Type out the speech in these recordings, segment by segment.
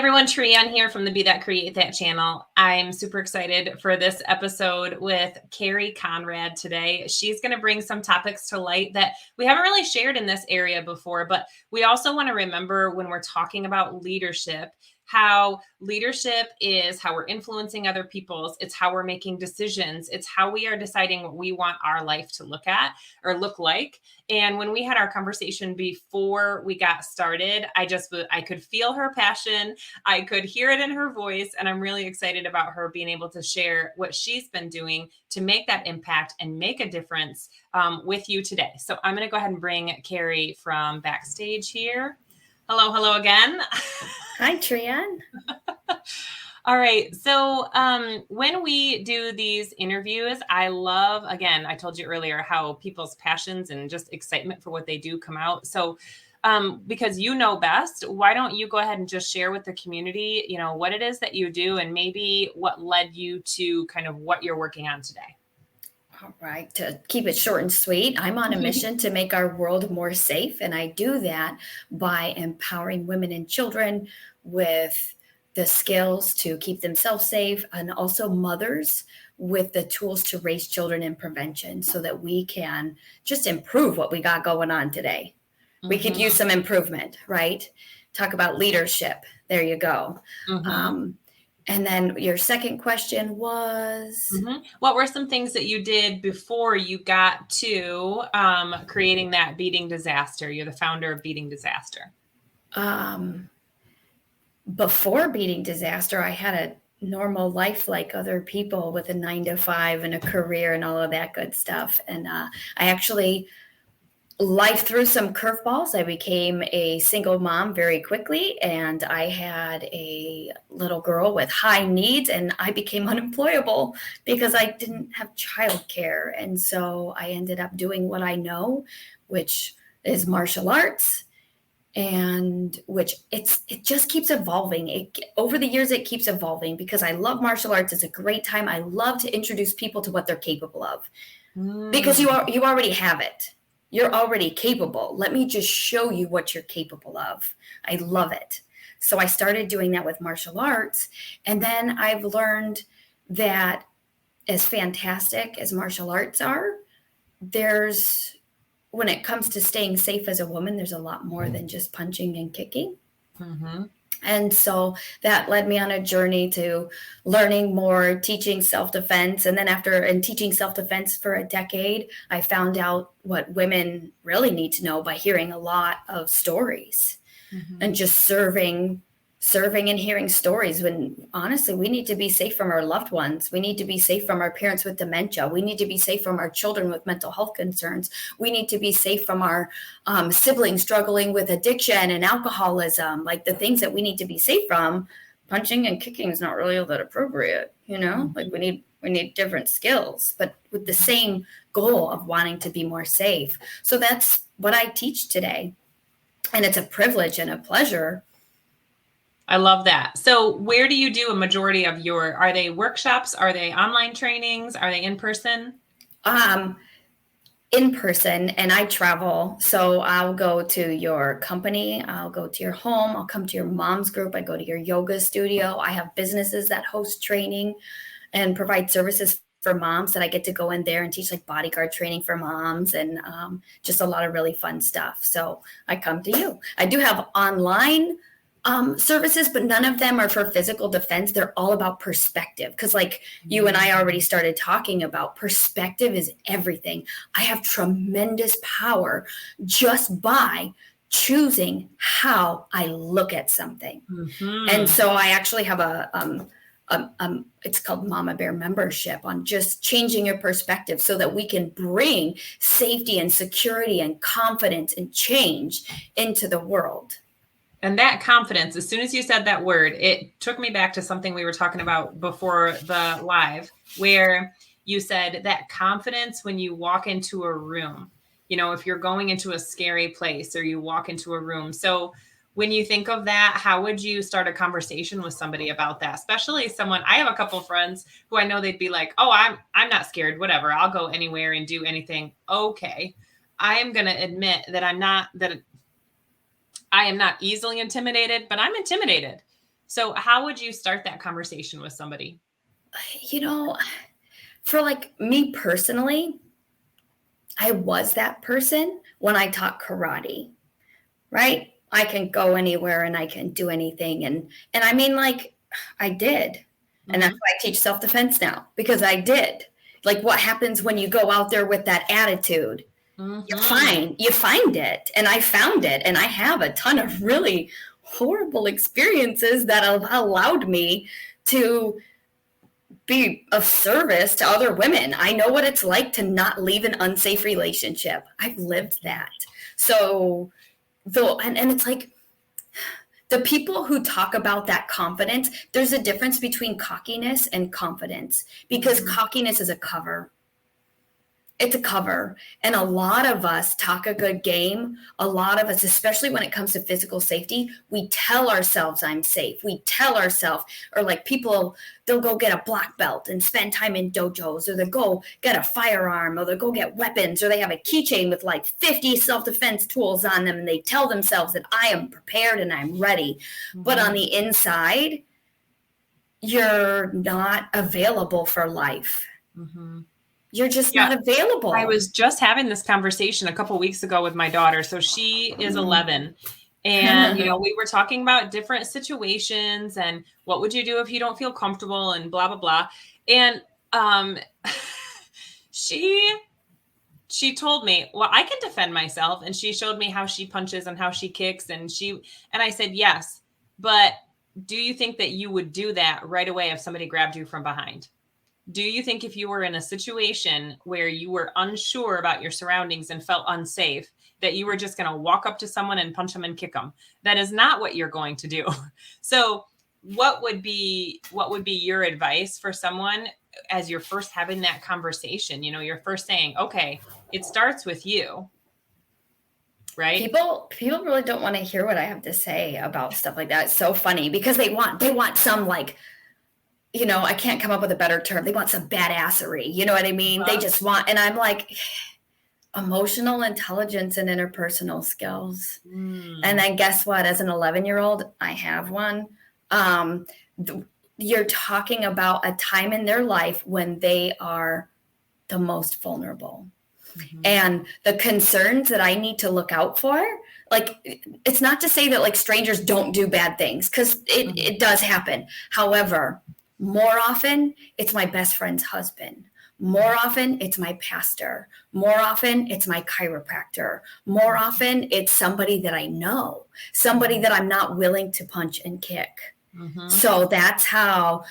everyone, Trian here from the Be That Create That channel. I'm super excited for this episode with Carrie Conrad today. She's going to bring some topics to light that we haven't really shared in this area before, but we also want to remember when we're talking about leadership, how leadership is how we're influencing other people's, it's how we're making decisions, it's how we are deciding what we want our life to look at or look like. And when we had our conversation before we got started, I could feel her passion. I could hear it in her voice. And I'm really excited about her being able to share what she's been doing to make that impact and make a difference with you today. So I'm going to go ahead and bring Carrie from backstage here. Hello again. Hi, Trian. All right. So when we do these interviews, I love, again, I told you earlier how people's passions and just excitement for what they do come out. So because you know best, why don't you go ahead and just share with the community, what it is that you do and maybe what led you to kind of what you're working on today. All right. To keep it short and sweet, I'm on a mission to make our world more safe. And I do that by empowering women and children with the skills to keep themselves safe, and also mothers with the tools to raise children in prevention so that we can just improve what we got going on today. Mm-hmm. We could use some improvement, right? Talk about leadership. There you go. Mm-hmm. And then your second question was? Mm-hmm. What were some things that you did before you got to creating that Beating Disaster? You're the founder of Beating Disaster. Before Beating Disaster, I had a normal life like other people with a 9-to-5 and a career and all of that good stuff. And I actually, life threw some curveballs. I became a single mom very quickly, and I had a little girl with high needs, and I became unemployable because I didn't have childcare. And so I ended up doing what I know, which is martial arts, and which it just keeps evolving. Over the years, it keeps evolving because I love martial arts. It's a great time. I love to introduce people to what they're capable of because you already have it. You're already capable. Let me just show you what you're capable of. I love it. So I started doing that with martial arts. And then I've learned that as fantastic as martial arts are, when it comes to staying safe as a woman, there's a lot more than just punching and kicking. Mm-hmm. And so that led me on a journey to learning more, teaching self-defense. And then after teaching self-defense for a decade, I found out what women really need to know by hearing a lot of stories and just serving and hearing stories, when honestly, we need to be safe from our loved ones. We need to be safe from our parents with dementia. We need to be safe from our children with mental health concerns. We need to be safe from our siblings struggling with addiction and alcoholism, like the things that we need to be safe from. Punching and kicking is not really all that appropriate, like we need different skills, but with the same goal of wanting to be more safe. So that's what I teach today. And it's a privilege and a pleasure. I love that. So where do you do a majority of are they workshops? Are they online trainings? Are they in person? In person, and I travel. So I'll go to your company. I'll go to your home. I'll come to your mom's group. I go to your yoga studio. I have businesses that host training and provide services for moms that I get to go in there and teach, like bodyguard training for moms and just a lot of really fun stuff. So I come to you. I do have online services, but none of them are for physical defense. They're all about perspective. Because like you and I already started talking about, perspective is everything. I have tremendous power just by choosing how I look at something. Mm-hmm. And so I actually have it's called Mama Bear membership on just changing your perspective so that we can bring safety and security and confidence and change into the world. And that confidence, as soon as you said that word, it took me back to something we were talking about before the live, where you said that confidence when you walk into a room, if you're going into a scary place or you walk into a room. So when you think of that, how would you start a conversation with somebody about that? Especially I have a couple of friends who I know they'd be like, oh, I'm not scared, whatever. I'll go anywhere and do anything. Okay. I am going to admit that I am not easily intimidated, but I'm intimidated. So how would you start that conversation with somebody? For like me personally, I was that person when I taught karate, right? I can go anywhere and I can do anything. And I mean, like, I did. And that's why I teach self-defense now, because I did. Like, what happens when you go out there with that attitude? You find it. And I found it. And I have a ton of really horrible experiences that have allowed me to be of service to other women. I know what it's like to not leave an unsafe relationship. I've lived that. So though, and it's like the people who talk about that confidence, there's a difference between cockiness and confidence, because cockiness is a cover. It's a cover. And a lot of us talk a good game. A lot of us, especially when it comes to physical safety, we tell ourselves I'm safe. We tell ourselves, or like people, they'll go get a black belt and spend time in dojos, or they'll go get a firearm, or they'll go get weapons, or they have a keychain with like 50 self-defense tools on them. And they tell themselves that I am prepared and I'm ready. But on the inside, you're not available for life. You're just not available. I was just having this conversation a couple weeks ago with my daughter. So she is 11. And, we were talking about different situations and what would you do if you don't feel comfortable and blah, blah, blah. And she told me, well, I can defend myself. And she showed me how she punches and how she kicks. And I said, yes, but do you think that you would do that right away if somebody grabbed you from behind? Do you think if you were in a situation where you were unsure about your surroundings and felt unsafe, that you were just going to walk up to someone and punch them and kick them? That is not what you're going to do. So what would be your advice for someone as you're first having that conversation? You're first saying, okay, it starts with you, right? People really don't want to hear what I have to say about stuff like that. It's so funny because they want some like, I can't come up with a better term. They want some badassery. You know what I mean? They just want, and I'm like, emotional intelligence and interpersonal skills. And then guess what? As an 11-year-old, I have one. You're talking about a time in their life when they are the most vulnerable. And the concerns that I need to look out for, like, it's not to say that like strangers don't do bad things, because it does happen. However, more often, it's my best friend's husband. More often, it's my pastor. More often, it's my chiropractor. More often, it's somebody that I know, somebody that I'm not willing to punch and kick. So that's how.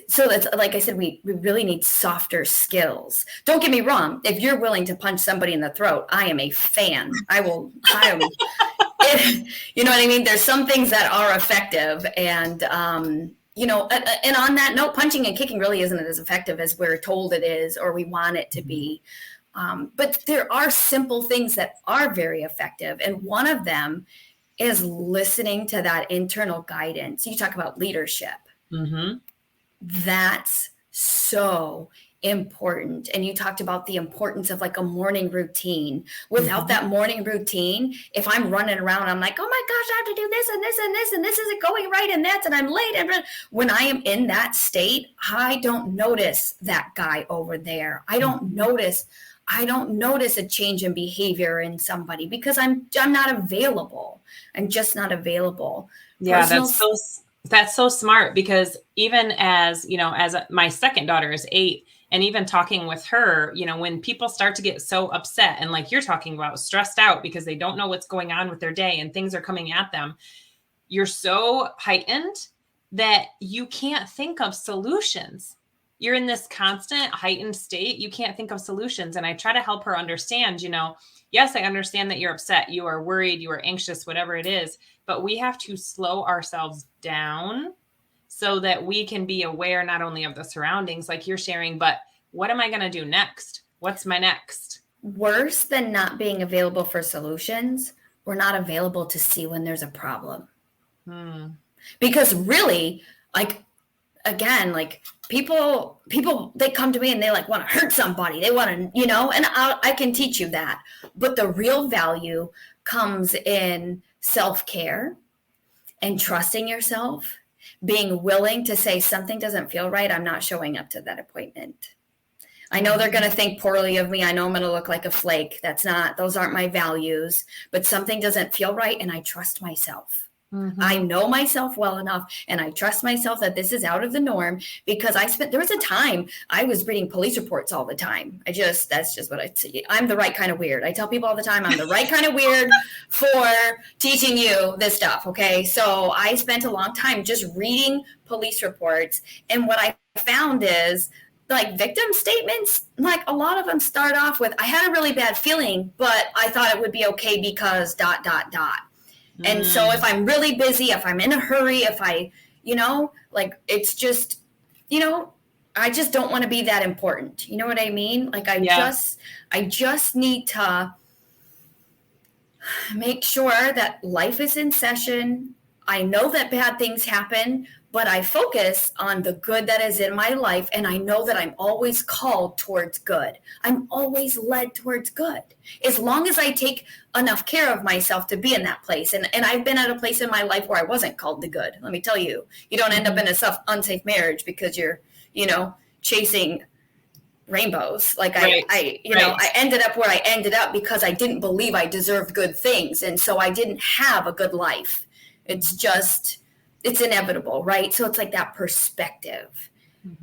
So that's, like I said, we really need softer skills. Don't get me wrong. If you're willing to punch somebody in the throat, I am a fan. You know what I mean? There's some things that are effective, and and on that note, punching and kicking really isn't as effective as we're told it is, or we want it to be. But there are simple things that are very effective. And one of them is listening to that internal guidance. You talk about leadership. That's so important. And you talked about the importance of like a morning routine. Without that morning routine, if I'm running around, I'm like, oh my gosh, I have to do this and this and this, and this isn't going right, and that's, and I'm late. And when I am in that state, I don't notice that guy over there. I don't notice a change in behavior in somebody because I'm not available. I'm just not available. Yeah, that's so smart, because even as, my second daughter is 8, and even talking with her, when people start to get so upset and like you're talking about, stressed out because they don't know what's going on with their day and things are coming at them, you're so heightened that you can't think of solutions. You're in this constant heightened state. You can't think of solutions. And I try to help her understand, yes, I understand that you're upset, you are worried, you are anxious, whatever it is, but we have to slow ourselves down so that we can be aware not only of the surroundings like you're sharing, but what am I going to do next? What's my next? Worse than not being available for solutions, we're not available to see when there's a problem. Because really, like, again, like people, they come to me and they like want to hurt somebody. They want to, and I can teach you that. But the real value comes in self-care and trusting yourself, being willing to say something doesn't feel right, I'm not showing up to that appointment. I know they're going to think poorly of me. I know I'm going to look like a flake. Those aren't my values, but something doesn't feel right. And I trust myself. I know myself well enough, and I trust myself that this is out of the norm, because there was a time I was reading police reports all the time. That's just what I see. I'm the right kind of weird. I tell people all the time, I'm the right kind of weird for teaching you this stuff. Okay. So I spent a long time just reading police reports. And what I found is, like, victim statements, like, a lot of them start off with, I had a really bad feeling, but I thought it would be okay because ... And so if I'm really busy, if I'm in a hurry, if I, like, it's just, I just don't want to be that important. You know what I mean? Like, I just need to make sure that life is in session. I know that bad things happen, but I focus on the good that is in my life. And I know that I'm always called towards good. I'm always led towards good, as long as I take enough care of myself to be in that place. And I've been at a place in my life where I wasn't called to good. Let me tell you, you don't end up in a unsafe marriage because you're, chasing rainbows. Like, right. I ended up where I ended up because I didn't believe I deserved good things. And so I didn't have a good life. It's inevitable, right? So it's like that perspective.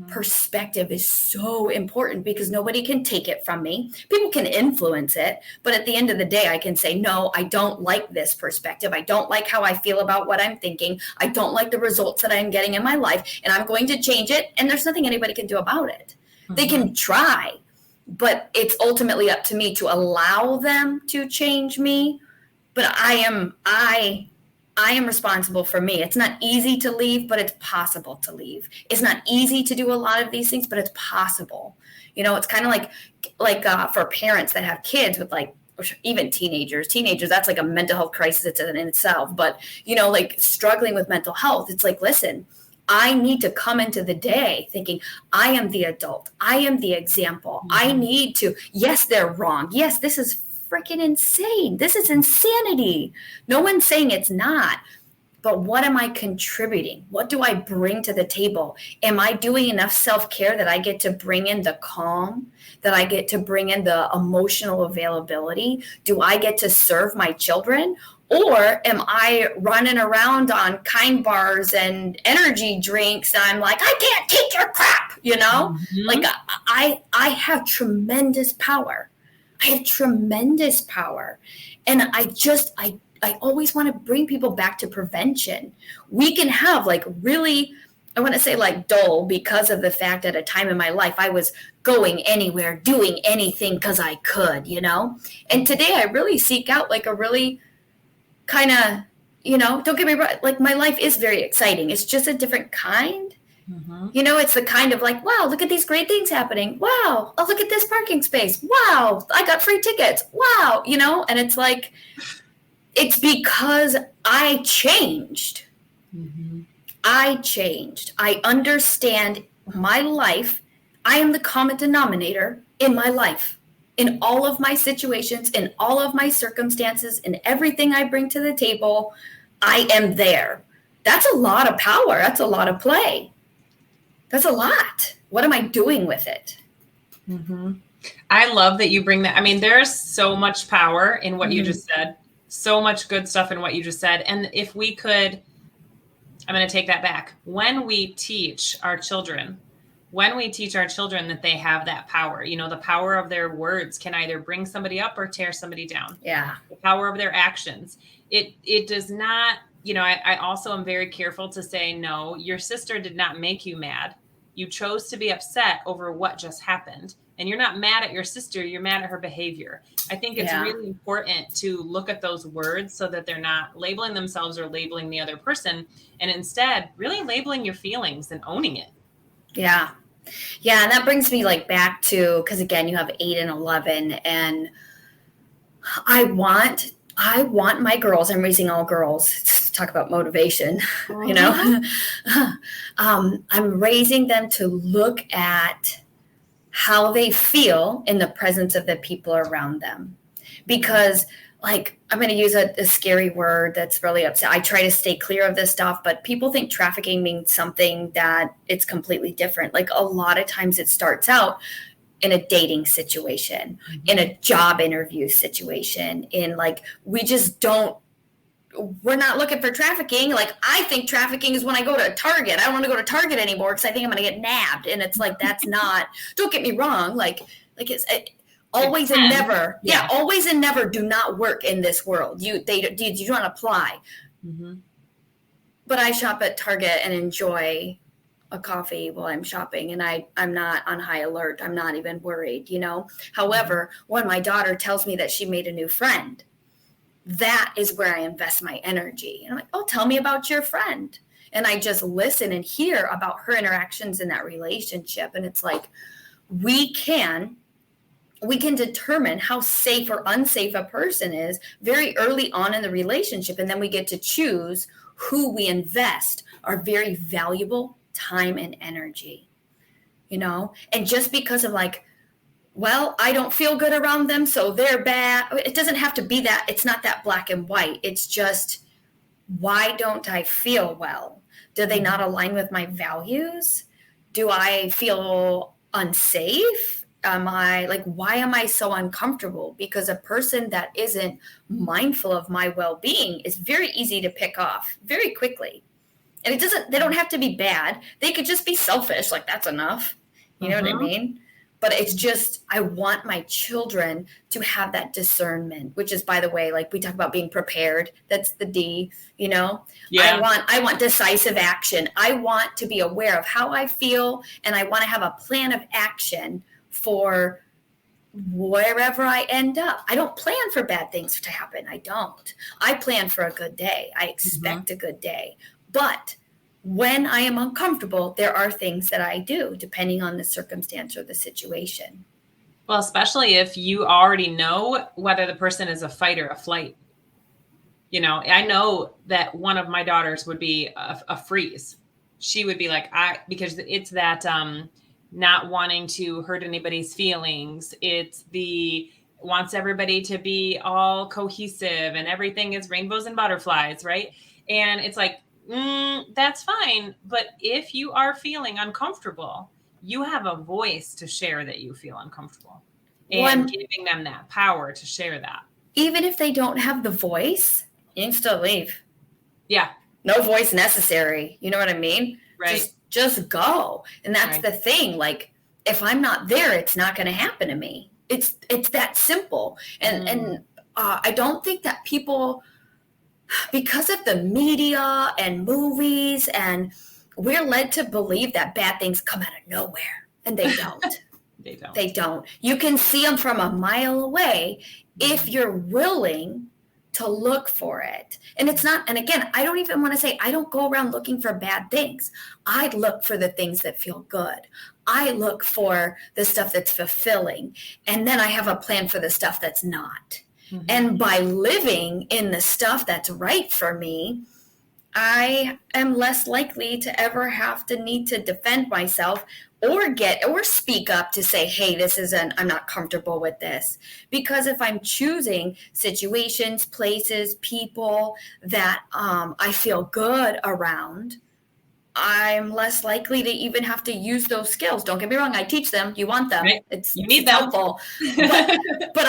Perspective is so important, because nobody can take it from me. People can influence it, but at the end of the day, I can say, no, I don't like this perspective. I don't like how I feel about what I'm thinking. I don't like the results that I'm getting in my life, and I'm going to change it. And there's nothing anybody can do about it. They can try, but it's ultimately up to me to allow them to change me. But I am responsible for me. It's not easy to leave, but it's possible to leave. It's not easy to do a lot of these things, but it's possible. It's kind of like for parents that have kids with, like, even teenagers, that's like a mental health crisis in itself. But, like, struggling with mental health, it's like, listen, I need to come into the day thinking, I am the adult. I am the example. I need to, yes, they're wrong. Yes, this is freaking insane. This is insanity. No one's saying it's not. But what am I contributing? What do I bring to the table? Am I doing enough self-care that I get to bring in the calm, that I get to bring in the emotional availability? Do I get to serve my children? Or am I running around on Kind bars and energy drinks, and I'm like, I can't take your crap, Like, I have tremendous power. I have tremendous power. And I always want to bring people back to prevention. We can have, like, really, I want to say, like, dull, because of the fact at a time in my life I was going anywhere, doing anything because I could, And today I really seek out, like, a really kind of, don't get me wrong, like, my life is very exciting. It's just a different kind. It's the kind of, like, wow, look at these great things happening. Wow. Oh, look at this parking space. Wow. I got free tickets. Wow. And it's like, it's because I changed. I changed. I understand my life. I am the common denominator in my life, in all of my situations, in all of my circumstances, in everything I bring to the table. I am there. That's a lot of power. That's a lot of play. That's a lot. What am I doing with it? I love that you bring that. I mean, there's so much power in what you just said. So much good stuff in what you just said. And if we could, I'm going to take that back. When we teach our children that they have that power, the power of their words can either bring somebody up or tear somebody down. Yeah. The power of their actions. It does not, I also am very careful to say, no, your sister did not make you mad. You chose to be upset over what just happened. And you're not mad at your sister. You're mad at her behavior. I think it's really important to look at those words so that they're not labeling themselves or labeling the other person, and instead really labeling your feelings and owning it. Yeah. Yeah. And that brings me, like, back to, because again, you have 8 and 11, and I want my girls, I'm raising all girls, talk about motivation, I'm raising them to look at how they feel in the presence of the people around them. Because like, I'm going to use a scary word that's really upset. I try to stay clear of this stuff, but people think trafficking means something that it's completely different. Like a lot of times it starts out in a dating situation, in a job interview situation, in like, we're not looking for trafficking. Like, I think trafficking is when I go to Target. I don't want to go to Target anymore because I think I'm going to get nabbed. And it's like, that's not, don't get me wrong. Like it's always and never. Yeah. Always and never do not work in this world. You don't apply. Mm-hmm. But I shop at Target and enjoy a coffee while I'm shopping, and I'm not on high alert. I'm not even worried, However, when my daughter tells me that she made a new friend, that is where I invest my energy. And I'm like, oh, tell me about your friend. And I just listen and hear about her interactions in that relationship. And it's like, we can determine how safe or unsafe a person is very early on in the relationship. And then we get to choose who we invest our very valuable time and energy, and just because of like, well, I don't feel good around them, so they're bad. It doesn't have to be that. It's not that black and white. It's just, why don't I feel well? Do they not align with my values? Do I feel unsafe? Why am I so uncomfortable? Because a person that isn't mindful of my well-being is very easy to pick off very quickly. And they don't have to be bad. They could just be selfish. Like, that's enough. You know what I mean? But it's just, I want my children to have that discernment, which is, by the way, like we talk about being prepared. That's the D, Yeah. I want decisive action. I want to be aware of how I feel, and I want to have a plan of action for wherever I end up. I don't plan for bad things to happen. I don't. I plan for a good day. I expect a good day. But when I am uncomfortable, there are things that I do depending on the circumstance or the situation. Well, especially if you already know whether the person is a fight or a flight. I know that one of my daughters would be a freeze. She would be like, because it's that not wanting to hurt anybody's feelings. It's wants everybody to be all cohesive and everything is rainbows and butterflies, right? And it's like, that's fine. But if you are feeling uncomfortable, you have a voice to share that you feel uncomfortable, and giving them that power to share that. Even if they don't have the voice, you can still leave. Yeah. No voice necessary. You know what I mean? Right. Just go. And that's the thing. Like, if I'm not there, it's not going to happen to me. It's that simple. And I don't think that people, because of the media and movies, and we're led to believe that bad things come out of nowhere, and they don't. They don't. You can see them from a mile away if you're willing to look for it. And it's not, and again, I don't even want to say, I don't go around looking for bad things. I look for the things that feel good. I look for the stuff that's fulfilling. And then I have a plan for the stuff that's not. Mm-hmm. And by living in the stuff that's right for me, I am less likely to ever have to need to defend myself or speak up to say, hey, I'm not comfortable with this. Because if I'm choosing situations, places, people that I feel good around, I'm less likely to even have to use those skills. Don't get me wrong. I teach them. You want them. Right. You need them. Helpful. But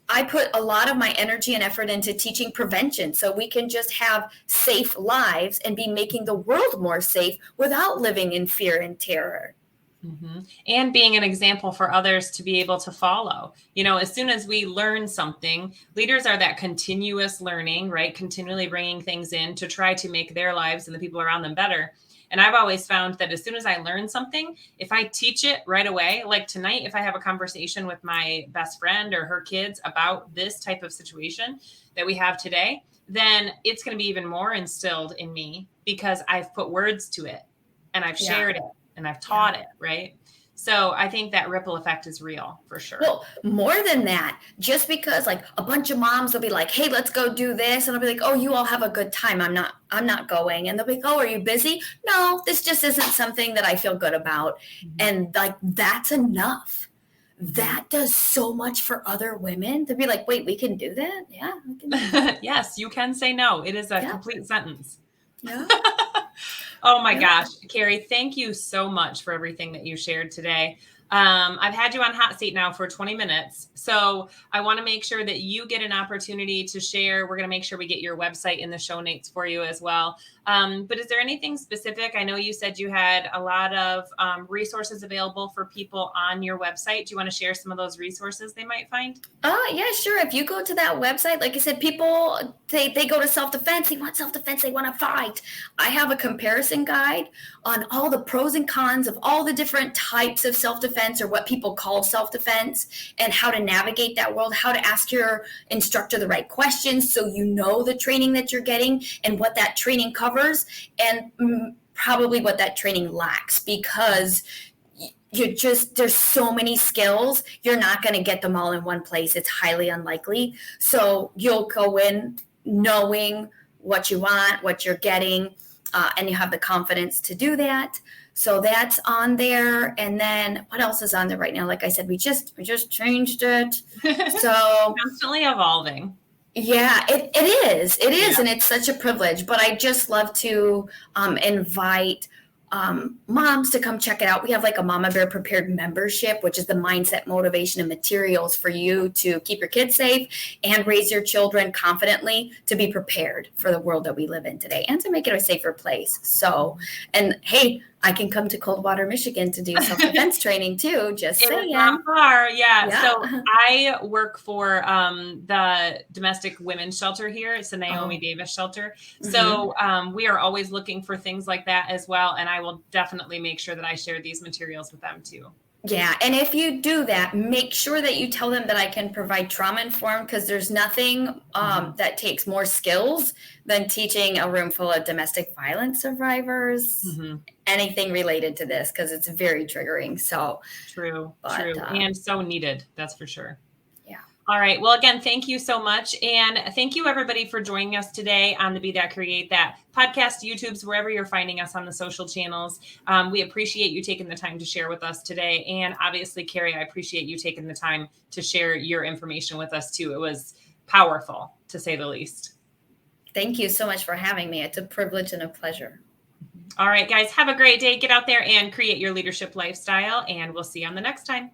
I put a lot of my energy and effort into teaching prevention, so we can just have safe lives and be making the world more safe without living in fear and terror. Mm-hmm. And being an example for others to be able to follow. As soon as we learn something, leaders are that continuous learning, right? Continually bringing things in to try to make their lives and the people around them better. And I've always found that as soon as I learn something, if I teach it right away, like tonight, if I have a conversation with my best friend or her kids about this type of situation that we have today, then it's going to be even more instilled in me because I've put words to it and I've shared it. And I've taught it, right? So I think that ripple effect is real for sure. Well, more than that, just because like a bunch of moms will be like, hey, let's go do this. And I'll be like, oh, you all have a good time. I'm not going. And they'll be like, oh, are you busy? No, this just isn't something that I feel good about. Mm-hmm. And like, that's enough. that does so much for other women to be like, wait, we can do that? Yeah, we can do that. Yes, you can say no. It is a Yeah. complete sentence. Yeah. Oh my Yeah. gosh, Carrie, thank you so much for everything that you shared today. I've had you on hot seat now for 20 minutes. So I want to make sure that you get an opportunity to share. We're going to make sure we get your website in the show notes for you as well. But is there anything specific? I know you said you had a lot of resources available for people on your website. Do you want to share some of those resources they might find? Yeah, sure. If you go to that website, like I said, people, they go to self-defense. They want self-defense. They want to fight. I have a comparison guide on all the pros and cons of all the different types of self-defense, or what people call self-defense, and how to navigate that world, how to ask your instructor the right questions so you know the training that you're getting and what that training covers, and probably what that training lacks, because there's so many skills, you're not going to get them all in one place. It's highly unlikely. So you'll go in knowing what you want, what you're getting, and you have the confidence to do that. So that's on there. And then what else is on there right now? Like I said, we just changed it. So Constantly evolving. Yeah, it is. It is. Yeah. And it's such a privilege. But I just love to invite moms to come check it out. We have like a Mama Bear Prepared membership, which is the mindset, motivation, and materials for you to keep your kids safe and raise your children confidently to be prepared for the world that we live in today and to make it a safer place. So, and hey, I can come to Coldwater, Michigan to do self-defense training too, just saying. It's not far. Yeah. Yeah. So I work for the domestic women's shelter here. It's the Naomi Davis shelter. So we are always looking for things like that as well. And I will definitely make sure that I share these materials with them too. Yeah. And if you do that, make sure that you tell them that I can provide trauma-informed, because there's nothing that takes more skills than teaching a room full of domestic violence survivors, anything related to this, because it's very triggering. So true. And so needed. That's for sure. All right. Well, again, thank you so much. And thank you, everybody, for joining us today on the Be That Create That podcast, YouTubes, wherever you're finding us on the social channels. We appreciate you taking the time to share with us today. And obviously, Carrie, I appreciate you taking the time to share your information with us, too. It was powerful, to say the least. Thank you so much for having me. It's a privilege and a pleasure. All right, guys, have a great day. Get out there and create your leadership lifestyle, and we'll see you on the next time.